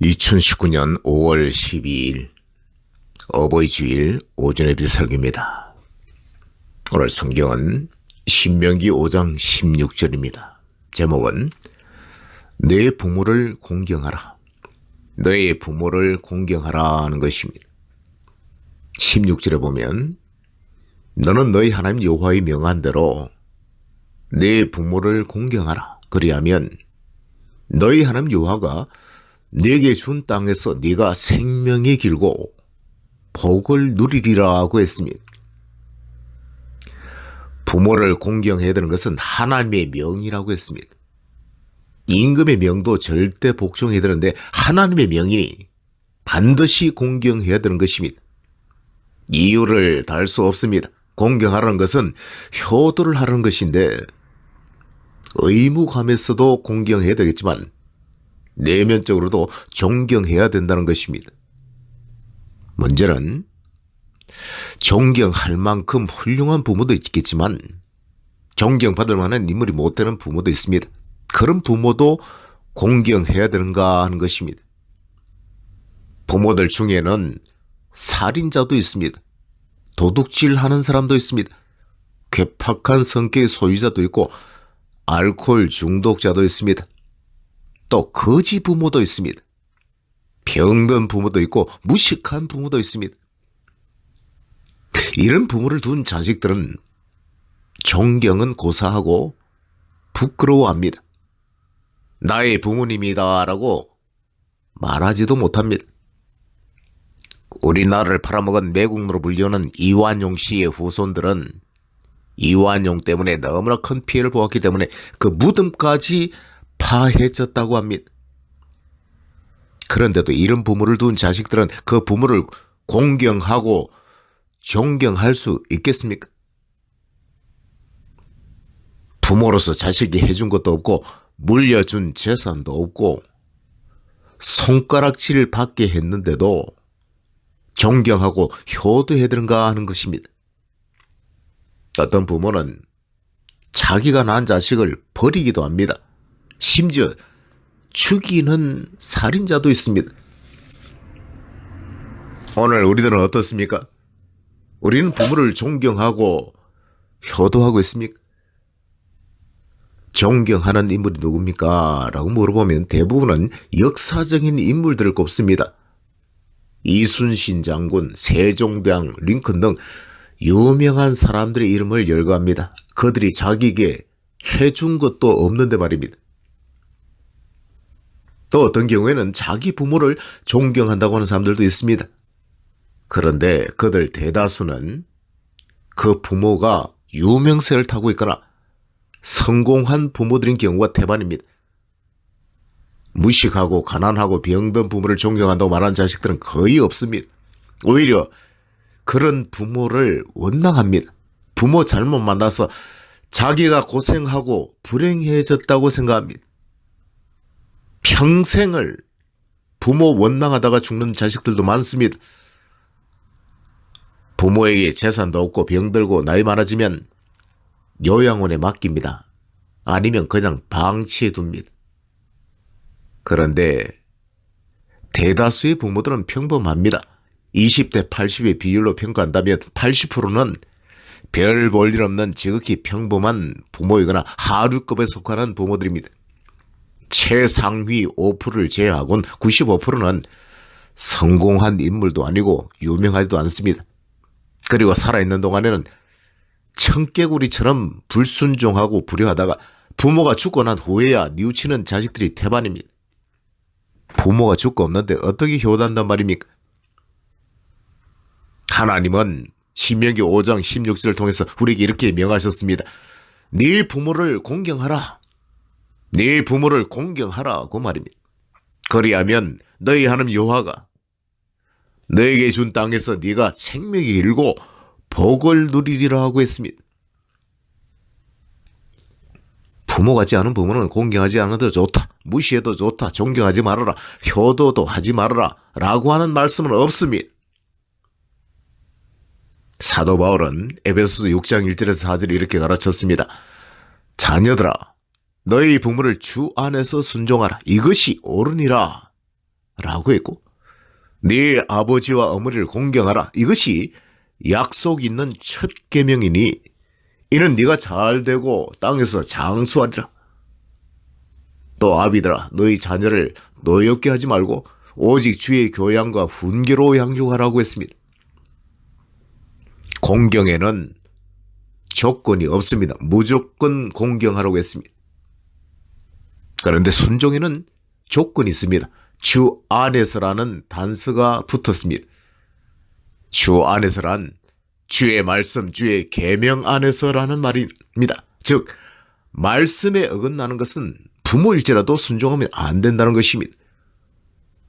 2019년 5월 12일 어버이 주일 오전에 비설교입니다. 오늘 성경은 신명기 5장 16절입니다. 제목은 내 부모를 공경하라. 너의 부모를 공경하라 하는 것입니다. 16절에 보면 너는 너희 하나님 여호와의 명한 대로 내 부모를 공경하라. 그리하면 너희 하나님 여호와가 네게 준 땅에서 네가 생명이 길고 복을 누리리라고 했습니다. 부모를 공경해야 되는 것은 하나님의 명이라고 했습니다. 임금의 명도 절대 복종해야 되는데 하나님의 명이니 반드시 공경해야 되는 것입니다. 이유를 달 수 없습니다. 공경하라는 것은 효도를 하라는 것인데 의무감에서도 공경해야 되겠지만 내면적으로도 존경해야 된다는 것입니다. 문제는 존경할 만큼 훌륭한 부모도 있겠지만 존경받을 만한 인물이 못 되는 부모도 있습니다. 그런 부모도 공경해야 되는가 하는 것입니다. 부모들 중에는 살인자도 있습니다. 도둑질하는 사람도 있습니다. 괴팍한 성격의 소유자도 있고 알코올 중독자도 있습니다. 또 거지 부모도 있습니다. 병든 부모도 있고 무식한 부모도 있습니다. 이런 부모를 둔 자식들은 존경은 고사하고 부끄러워합니다. 나의 부모님이다 라고 말하지도 못합니다. 우리나라를 팔아먹은 매국노로 불리우는 이완용 씨의 후손들은 이완용 때문에 너무나 큰 피해를 보았기 때문에 그 무덤까지 파헤쳤다고 합니다. 그런데도 이런 부모를 둔 자식들은 그 부모를 공경하고 존경할 수 있겠습니까? 부모로서 자식이 해준 것도 없고 물려준 재산도 없고 손가락질 받게 했는데도 존경하고 효도해야 되는가 하는 것입니다. 어떤 부모는 자기가 낳은 자식을 버리기도 합니다. 심지어 죽이는 살인자도 있습니다. 오늘 우리들은 어떻습니까? 우리는 부모를 존경하고 효도하고 있습니까? 존경하는 인물이 누굽니까? 라고 물어보면 대부분은 역사적인 인물들을 꼽습니다. 이순신 장군, 세종대왕, 링컨 등 유명한 사람들의 이름을 열거합니다. 그들이 자기에게 해준 것도 없는데 말입니다. 또 어떤 경우에는 자기 부모를 존경한다고 하는 사람들도 있습니다. 그런데 그들 대다수는 그 부모가 유명세를 타고 있거나 성공한 부모들인 경우가 대반입니다. 무식하고 가난하고 병든 부모를 존경한다고 말하는 자식들은 거의 없습니다. 오히려 그런 부모를 원망합니다. 부모 잘못 만나서 자기가 고생하고 불행해졌다고 생각합니다. 평생을 부모 원망하다가 죽는 자식들도 많습니다. 부모에게 재산도 없고 병들고 나이 많아지면 요양원에 맡깁니다. 아니면 그냥 방치해 둡니다. 그런데 대다수의 부모들은 평범합니다. 20대 80의 비율로 평가한다면 80%는 별 볼 일 없는 지극히 평범한 부모이거나 하류급에 속하는 부모들입니다. 최상위 5%를 제외하고는 95%는 성공한 인물도 아니고 유명하지도 않습니다. 그리고 살아있는 동안에는 청개구리처럼 불순종하고 불효하다가 부모가 죽고 난 후에야 뉘우치는 자식들이 태반입니다. 부모가 죽고 없는데 어떻게 효도한단 말입니까? 하나님은 신명기 5장 16절을 통해서 우리에게 이렇게 명하셨습니다. 네 부모를 공경하라. 네 부모를 공경하라고 말입니다. 그리하면 너희 하나님 여호와가 너에게 준 땅에서 네가 생명이 길고 복을 누리리라 하고 했습니다. 부모 같지 않은 부모는 공경하지 않아도 좋다. 무시해도 좋다. 존경하지 말아라. 효도도 하지 말아라. 라고 하는 말씀은 없습니다. 사도 바울은 에베소서 6장 1절에서 4절에 이렇게 가르쳤습니다. 자녀들아, 너희 부모를 주 안에서 순종하라. 이것이 옳으니라. 라고 했고, 네 아버지와 어머니를 공경하라. 이것이 약속 있는 첫 계명이니 이는 네가 잘되고 땅에서 장수하리라. 또 아비들아, 너희 자녀를 노엽게 하지 말고 오직 주의 교양과 훈계로 양육하라고 했습니다. 공경에는 조건이 없습니다. 무조건 공경하라고 했습니다. 그런데 순종에는 조건이 있습니다. 주 안에서라는 단서가 붙었습니다. 주 안에서란 주의 말씀, 주의 계명 안에서라는 말입니다. 즉 말씀에 어긋나는 것은 부모일지라도 순종하면 안 된다는 것입니다.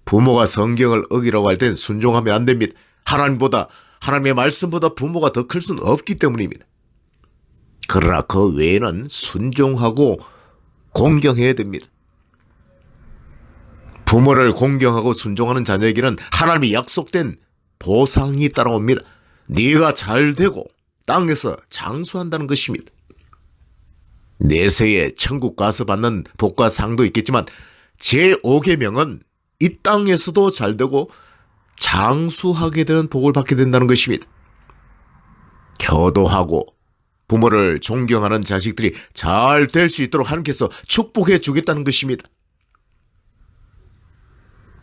부모가 성경을 어기라고 할 땐 순종하면 안 됩니다. 하나님의 말씀보다 부모가 더 클 수는 없기 때문입니다. 그러나 그 외에는 순종하고 공경해야 됩니다. 부모를 공경하고 순종하는 자녀에게는 하나님이 약속된 보상이 따라옵니다. 네가 잘되고 땅에서 장수한다는 것입니다. 내세에 천국 가서 받는 복과 상도 있겠지만 제5계명은 이 땅에서도 잘되고 장수하게 되는 복을 받게 된다는 것입니다. 효도하고 부모를 존경하는 자식들이 잘 될 수 있도록 하나님께서 축복해 주겠다는 것입니다.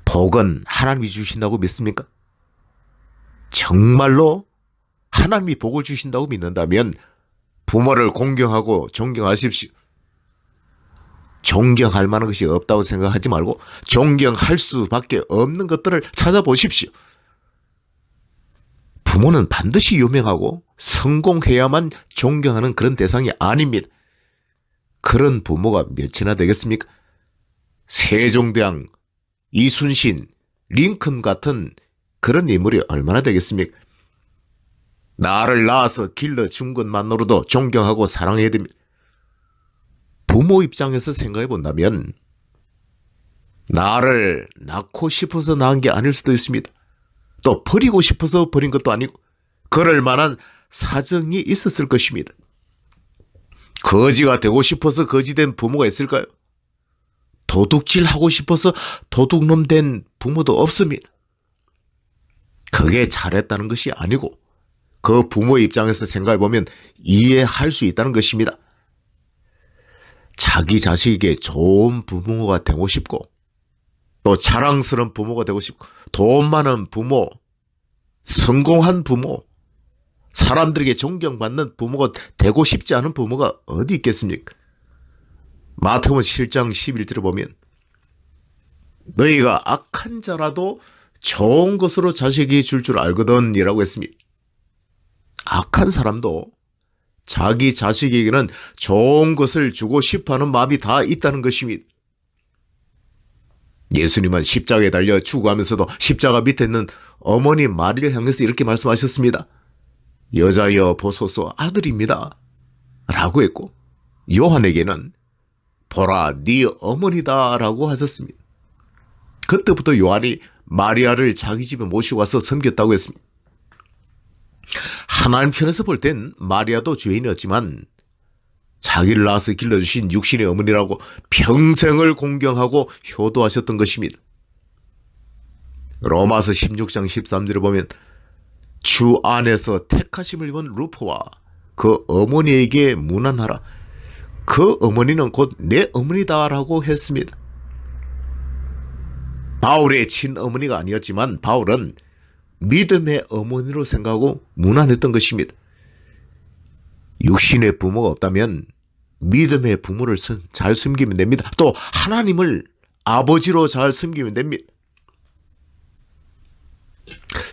복은 하나님이 주신다고 믿습니까? 정말로 하나님이 복을 주신다고 믿는다면 부모를 공경하고 존경하십시오. 존경할 만한 것이 없다고 생각하지 말고 존경할 수밖에 없는 것들을 찾아보십시오. 부모는 반드시 유명하고 성공해야만 존경하는 그런 대상이 아닙니다. 그런 부모가 몇이나 되겠습니까? 세종대왕, 이순신, 링컨 같은 그런 인물이 얼마나 되겠습니까? 나를 낳아서 길러준 것만으로도 존경하고 사랑해야 됩니다. 부모 입장에서 생각해 본다면 나를 낳고 싶어서 낳은 게 아닐 수도 있습니다. 또 버리고 싶어서 버린 것도 아니고 그럴 만한 사정이 있었을 것입니다. 거지가 되고 싶어서 거지된 부모가 있을까요? 도둑질하고 싶어서 도둑놈 된 부모도 없습니다. 그게 잘했다는 것이 아니고 그 부모의 입장에서 생각해 보면 이해할 수 있다는 것입니다. 자기 자식에게 좋은 부모가 되고 싶고 또 자랑스러운 부모가 되고 싶고 돈 많은 부모, 성공한 부모, 사람들에게 존경받는 부모가 되고 싶지 않은 부모가 어디 있겠습니까? 마태복음 7장 11절을 보면 너희가 악한 자라도 좋은 것으로 자식이 줄 줄 알거든 이라고 했습니다. 악한 사람도 자기 자식에게는 좋은 것을 주고 싶어하는 마음이 다 있다는 것입니다. 예수님은 십자가에 달려 죽어가면서도 십자가 밑에 있는 어머니 마리를 향해서 이렇게 말씀하셨습니다. 여자여 보소서 아들입니다 라고 했고 요한에게는 보라 네 어머니다 라고 하셨습니다. 그때부터 요한이 마리아를 자기 집에 모시고 와서 섬겼다고 했습니다. 하나님 편에서 볼 땐 마리아도 죄인이었지만 자기를 낳아서 길러주신 육신의 어머니라고 평생을 공경하고 효도하셨던 것입니다. 로마서 16장 13절을 보면 주 안에서 택하심을 입은 루포와 그 어머니에게 문안하라. 그 어머니는 곧 내 어머니다라고 했습니다. 바울의 친어머니가 아니었지만 바울은 믿음의 어머니로 생각하고 문안했던 것입니다. 육신의 부모가 없다면 믿음의 부모를 잘 섬기면 됩니다. 또 하나님을 아버지로 잘 섬기면 됩니다.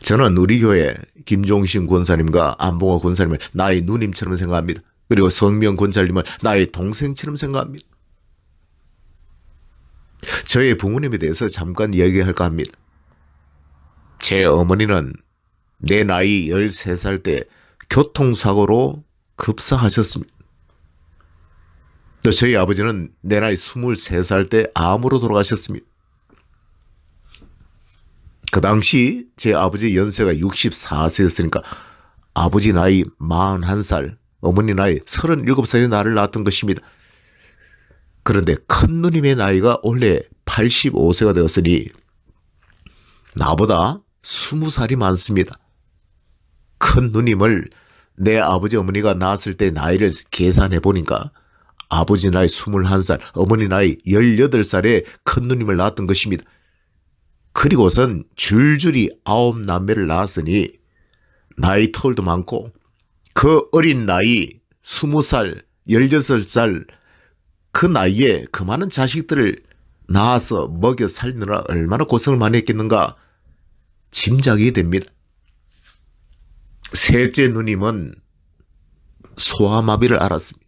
저는 우리 교회 김종신 권사님과 안봉화 권사님을 나의 누님처럼 생각합니다. 그리고 성명 권사님을 나의 동생처럼 생각합니다. 저의 부모님에 대해서 잠깐 이야기할까 합니다. 제 어머니는 내 나이 13살 때 교통사고로 급사하셨습니다. 또 저희 아버지는 내 나이 23살 때 암으로 돌아가셨습니다. 그 당시 제 아버지 연세가 64세였으니까 아버지 나이 41살, 어머니 나이 37살에 나를 낳았던 것입니다. 그런데 큰 누님의 나이가 올해 85세가 되었으니 나보다 20살이 많습니다. 큰 누님을 내 아버지 어머니가 낳았을 때 나이를 계산해 보니까 아버지 나이 21살, 어머니 나이 18살에 큰 누님을 낳았던 것입니다. 그리고선 줄줄이 9남매를 낳았으니 나이 터울도 많고 그 어린 나이 20살, 16살 그 나이에 그 많은 자식들을 낳아서 먹여 살리느라 얼마나 고생을 많이 했겠는가 짐작이 됩니다. 셋째 누님은 소아마비를 앓았습니다.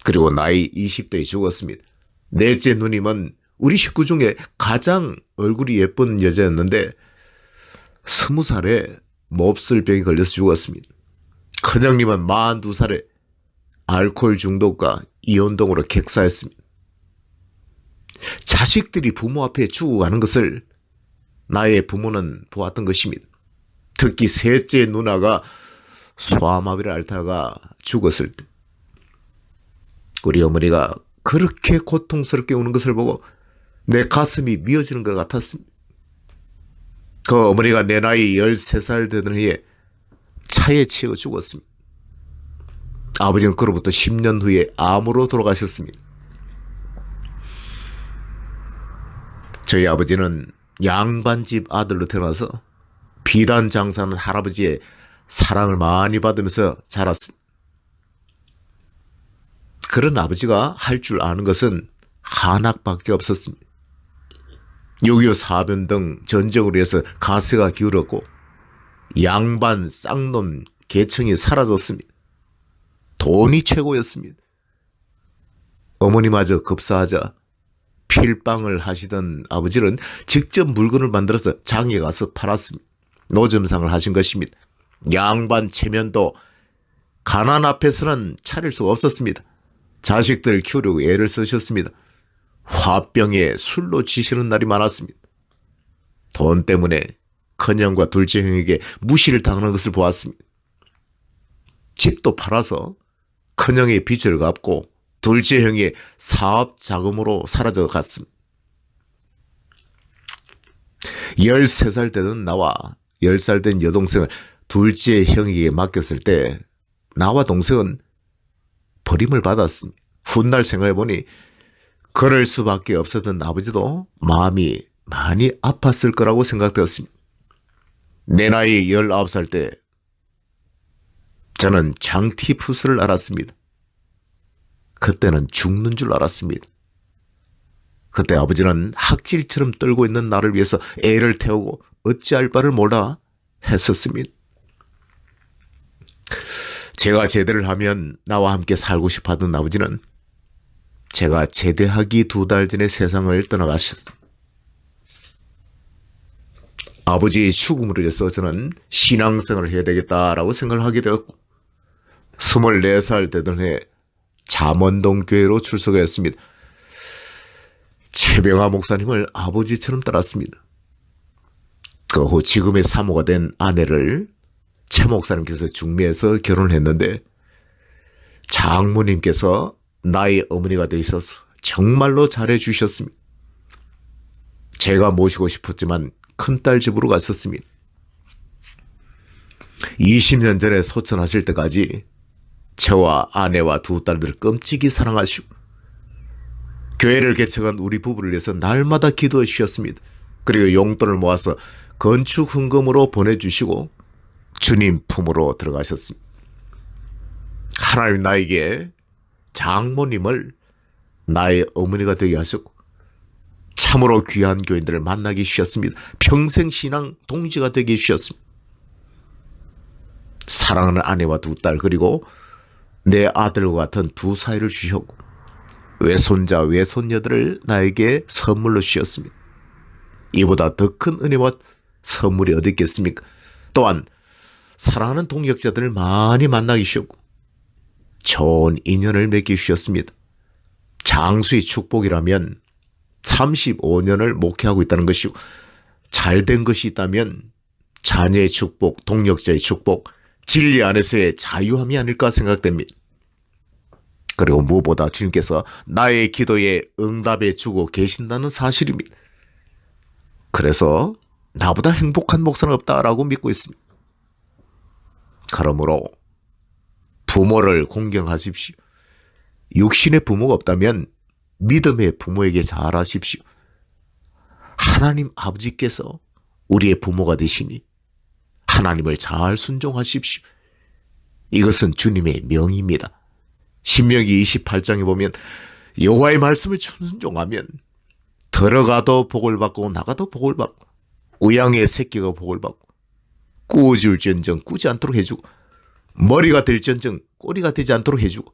그리고 나이 20대에 죽었습니다. 넷째 누님은 우리 식구 중에 가장 얼굴이 예쁜 여자였는데 20살에 몹쓸병이 걸려서 죽었습니다. 큰형님은 42살에 알코올 중독과 이혼동으로 객사했습니다. 자식들이 부모 앞에 죽어가는 것을 나의 부모는 보았던 것입니다. 특히 셋째 누나가 소아마비를 앓다가 죽었을 때 우리 어머니가 그렇게 고통스럽게 우는 것을 보고 내 가슴이 미어지는 것 같았습니다. 그 어머니가 내 나이 13살 되던 해에 차에 치여 죽었습니다. 아버지는 그로부터 10년 후에 암으로 돌아가셨습니다. 저희 아버지는 양반집 아들로 태어나서 비단 장사하는 할아버지의 사랑을 많이 받으면서 자랐습니다. 그런 아버지가 할 줄 아는 것은 한학밖에 없었습니다. 6.25 사변 등 전쟁으로 해서 가세가 기울었고 양반, 쌍놈, 계층이 사라졌습니다. 돈이 최고였습니다. 어머니마저 급사하자 필방을 하시던 아버지는 직접 물건을 만들어서 장에 가서 팔았습니다. 노점상을 하신 것입니다. 양반 체면도 가난 앞에서는 차릴 수가 없었습니다. 자식들 키우려고 애를 쓰셨습니다. 화병에 술로 지시는 날이 많았습니다. 돈 때문에 큰형과 둘째 형에게 무시를 당하는 것을 보았습니다. 집도 팔아서 큰형의 빚을 갚고 둘째 형의 사업 자금으로 사라져 갔습니다. 13살 되던 나와 10살 된 여동생을 둘째 형에게 맡겼을 때 나와 동생은 버림을 받았습니다. 훗날 생각해보니 그럴 수밖에 없었던 아버지도 마음이 많이 아팠을 거라고 생각되었습니다. 내 나이 19살 때 저는 장티푸스를 앓았습니다. 그때는 죽는 줄 알았습니다. 그때 아버지는 학질처럼 떨고 있는 나를 위해서 애를 태우고 어찌할 바를 몰라 했었습니다. 제가 제대를 하면 나와 함께 살고 싶어 하던 아버지는 제가 제대하기 2달 전에 세상을 떠나가셨습니다. 아버지의 죽음으로 인해서 저는 신앙생활을 해야 되겠다라고 생각을 하게 되었고 24살 되던 해 잠원동 교회로 출석했습니다. 최병하 목사님을 아버지처럼 따랐습니다. 그 후 지금의 사모가 된 아내를 최 목사님께서 중매해서 결혼했는데 장모님께서 나의 어머니가 되셔서 정말로 잘해주셨습니다. 제가 모시고 싶었지만 큰딸 집으로 갔었습니다. 20년 전에 소천하실 때까지 저와 아내와 2딸들을 끔찍이 사랑하시고 교회를 개척한 우리 부부를 위해서 날마다 기도해 주셨습니다. 그리고 용돈을 모아서 건축 헌금으로 보내주시고 주님 품으로 들어가셨습니다. 하나님 나에게 장모님을 나의 어머니가 되게 하셨고 참으로 귀한 교인들을 만나게 해주셨습니다. 평생 신앙 동지가 되게 해주셨습니다. 사랑하는 아내와 2딸 그리고 내 아들과 같은 2 사이를 주셨고 외손자 외손녀들을 나에게 선물로 주셨습니다. 이보다 더 큰 은혜와 선물이 어디 있겠습니까? 또한 사랑하는 동역자들을 많이 만나게 주셨고 좋은 인연을 맺게 주셨습니다. 장수의 축복이라면 35년을 목회하고 있다는 것이고 잘된 것이 있다면 자녀의 축복, 동역자의 축복, 진리 안에서의 자유함이 아닐까 생각됩니다. 그리고 무엇보다 주님께서 나의 기도에 응답해 주고 계신다는 사실입니다. 그래서 나보다 행복한 목사는 없다라고 믿고 있습니다. 그러므로 부모를 공경하십시오. 육신의 부모가 없다면 믿음의 부모에게 잘하십시오. 하나님 아버지께서 우리의 부모가 되시니 하나님을 잘 순종하십시오. 이것은 주님의 명입니다. 신명기 28장에 보면 여호와의 말씀을 순종하면 들어가도 복을 받고 나가도 복을 받고 우양의 새끼가 복을 받고 꾸어줄지언정 꾸지 않도록 해주고 머리가 될지언정 꼬리가 되지 않도록 해주고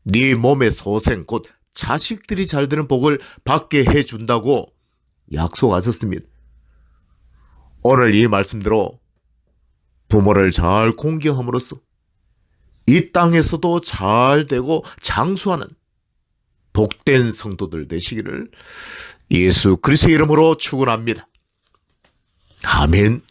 네 몸의 소생 곧 자식들이 잘 되는 복을 받게 해준다고 약속하셨습니다. 오늘 이 말씀대로 부모를 잘 공경함으로써 이 땅에서도 잘 되고 장수하는 복된 성도들 되시기를 예수 그리스도의 이름으로 축원합니다. 아멘.